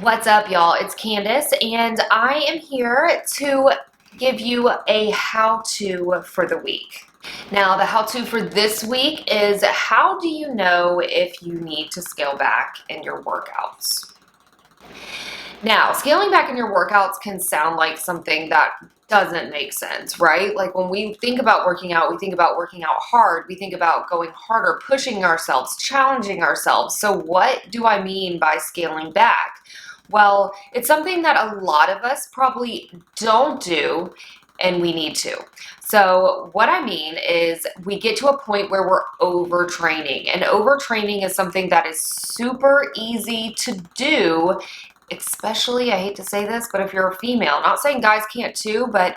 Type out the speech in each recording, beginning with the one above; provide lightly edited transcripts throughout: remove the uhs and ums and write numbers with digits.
What's up, y'all? It's Candice, and I am here to give you a how-to for the week. Now, the how-to for this week is how do you know if you need to scale back in your workouts? Now, scaling back in your workouts can sound like something that doesn't make sense, right? Like when we think about working out, we think about working out hard. We think about going harder, pushing ourselves, challenging ourselves. So what do I mean by scaling back? Well, it's something that a lot of us probably don't do, and we need to. So what I mean is we get to a point where we're overtraining, and overtraining is something that is super easy to do, especially, I hate to say this, but if you're a female. Not saying guys can't too, but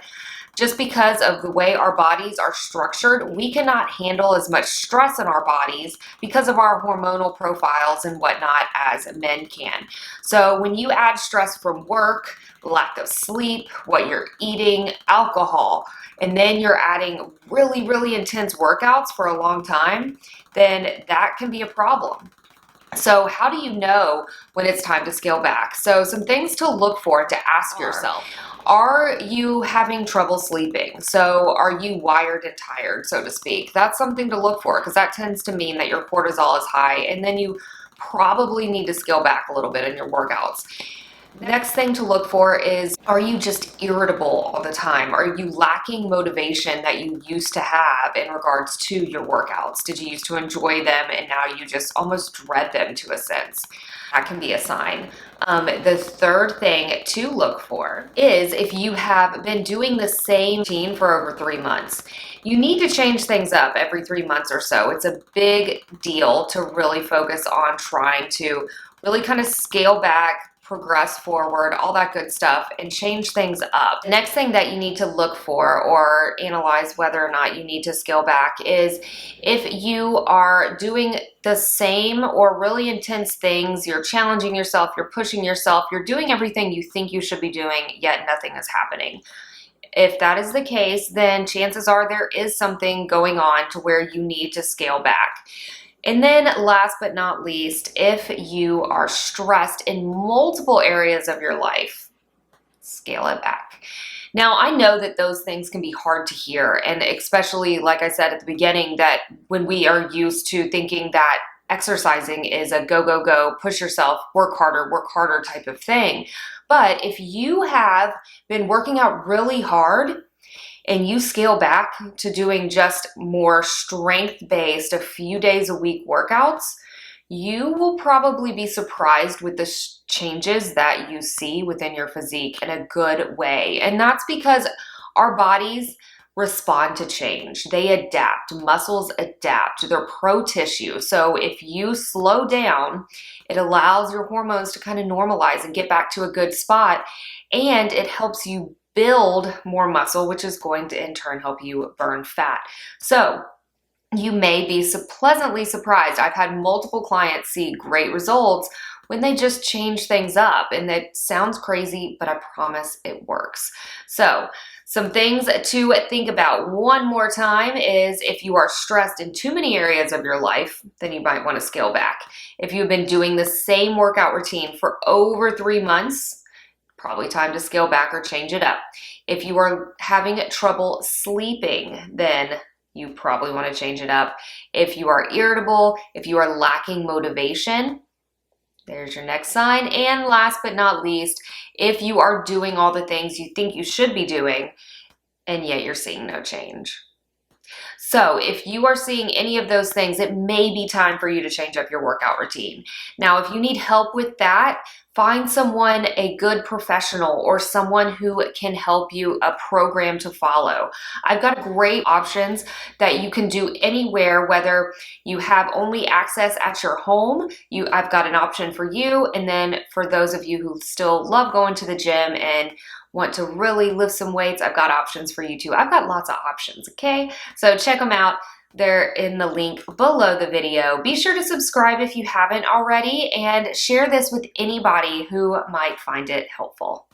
just because of the way our bodies are structured, we cannot handle as much stress in our bodies because of our hormonal profiles and whatnot as men can. So when you add stress from work, lack of sleep, what you're eating, alcohol, and then you're adding really, really intense workouts for a long time, then that can be a problem. So how do you know when it's time to scale back? So some things to look for, to ask yourself. Are you having trouble sleeping? So are you wired and tired, so to speak? That's something to look for because that tends to mean that your cortisol is high, and then you probably need to scale back a little bit in your workouts. Next thing to look for is, are you just irritable all the time? Are you lacking motivation that you used to have in regards to your workouts? Did you used to enjoy them and now you just almost dread them to a sense? That can be a sign. The third thing to look for is if you have been doing the same routine for over 3 months. You need to change things up every 3 months or so. It's a big deal to really focus on trying to really kind of scale back, progress forward, all that good stuff, and change things up. The next thing that you need to look for or analyze whether or not you need to scale back is if you are doing the same or really intense things, you're challenging yourself, you're pushing yourself, you're doing everything you think you should be doing, yet nothing is happening. If that is the case, then chances are there is something going on to where you need to scale back. And then last but not least, if you are stressed in multiple areas of your life, scale it back. Now, I know that those things can be hard to hear, and especially, like I said at the beginning, that when we are used to thinking that exercising is a go, go, go, push yourself, work harder type of thing. But if you have been working out really hard, and you scale back to doing just more strength-based, a few days a week workouts, you will probably be surprised with the changes that you see within your physique in a good way. And that's because our bodies respond to change. They adapt. Muscles adapt. They're pro-tissue. So if you slow down, it allows your hormones to kind of normalize and get back to a good spot, and it helps you build more muscle, which is going to in turn help you burn fat. So you may be pleasantly surprised. I've had multiple clients see great results when they just change things up, and that sounds crazy, but I promise it works. So some things to think about one more time is if you are stressed in too many areas of your life, then you might want to scale back. If you've been doing the same workout routine for over 3 months, probably time to scale back or change it up. If you are having trouble sleeping, then you probably want to change it up. If you are irritable, if you are lacking motivation, there's your next sign. And last but not least, if you are doing all the things you think you should be doing, and yet you're seeing no change. So if you are seeing any of those things, it may be time for you to change up your workout routine. Now, if you need help with that, find someone, a good professional or someone who can help you, a program to follow. I've got great options that you can do anywhere, whether you have only access at your home. I've got an option for you. And then for those of you who still love going to the gym and want to really lift some weights, I've got options for you too. I've got lots of options, okay? So check them out. They're in the link below the video. Be sure to subscribe if you haven't already, and share this with anybody who might find it helpful.